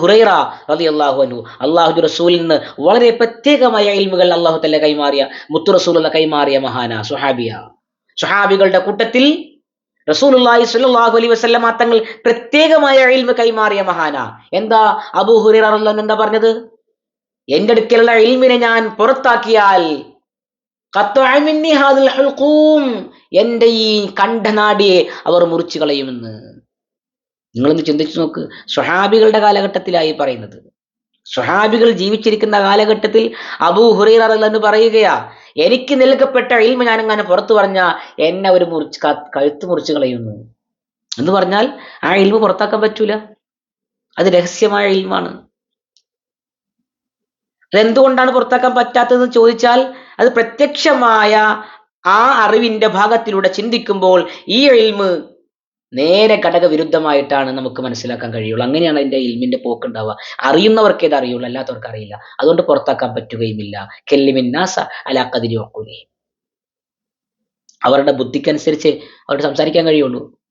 ഹുറൈറ റളിയല്ലാഹു അൻഹു അല്ലാഹുവിന്റെ റസൂലിൽ നിന്ന് വളരെ പ്രത്യേകമായ ഇൽമുകൾ അല്ലാഹു തആല കൈമാറിയ മുത്തു റസൂലുള്ള കൈമാറിയ സ്വഹാബിയ. സ്വഹാബികളുടെ കൂട്ടത്തിൽ റസൂലുള്ളാഹി സ്വല്ലല്ലാഹു അലൈഹി വസല്ലമ തങ്ങൾ പ്രത്യേകമായ ഇൽമു കൈമാറിയ എന്താ അബൂ ഹുറൈറ റളിയല്ലാഹു അൻഹു എന്താ പറഞ്ഞത്? എന്റെ അടുക്കലുള്ള ഇൽമിനെ ഞാൻ പുറത്താക്കിയാൽ എന്റെ ഈ കണ്ഠനാടിയെ അവർ മുറിച്ചു കളയുമെന്ന്. നിങ്ങളൊന്ന് ചിന്തിച്ചു നോക്ക്. സ്വഹാബികളുടെ കാലഘട്ടത്തിലായി പറയുന്നത്. സ്വഹാബികൾ ജീവിച്ചിരിക്കുന്ന കാലഘട്ടത്തിൽ അബൂ ഹുറൈറ റളിയല്ലാഹു അൻഹു പറയുകയാ, എനിക്ക് നൽകപ്പെട്ട ഇൽമ ഞാൻ അങ്ങനെ പുറത്തു പറഞ്ഞ എന്നെ ഒരു കഴുത്ത് മുറിച്ചു കളയുന്നു എന്ന് പറഞ്ഞാൽ ആ ഇൽമ പുറത്താക്കാൻ പറ്റൂല. അത് രഹസ്യമായ ഇൽമാണ്. അതെന്തുകൊണ്ടാണ് പുറത്താക്കാൻ പറ്റാത്തതെന്ന് ചോദിച്ചാൽ അത് പ്രത്യക്ഷമായ ആ അറിവിന്റെ ഭാഗത്തിലൂടെ ചിന്തിക്കുമ്പോൾ ഈ ഇൽമ് നേരെ ഘടകവിരുദ്ധമായിട്ടാണ് നമുക്ക് മനസ്സിലാക്കാൻ കഴിയുള്ളൂ. അങ്ങനെയാണ് അതിന്റെ ഇൽമിന്റെ പോക്കുണ്ടാവുക. അറിയുന്നവർക്കേ ഇത് അറിയുള്ളൂ, അല്ലാത്തവർക്ക് അറിയില്ല. അതുകൊണ്ട് പുറത്താക്കാൻ പറ്റുകയുമില്ല. കെല്ലിമിന്നാസ അലാ ഖദ്രി ഉഖൂലിഹിം. അവരുടെ ബുദ്ധിക്കനുസരിച്ച് അവർക്ക് സംസാരിക്കാൻ കഴിയുള്ളൂ.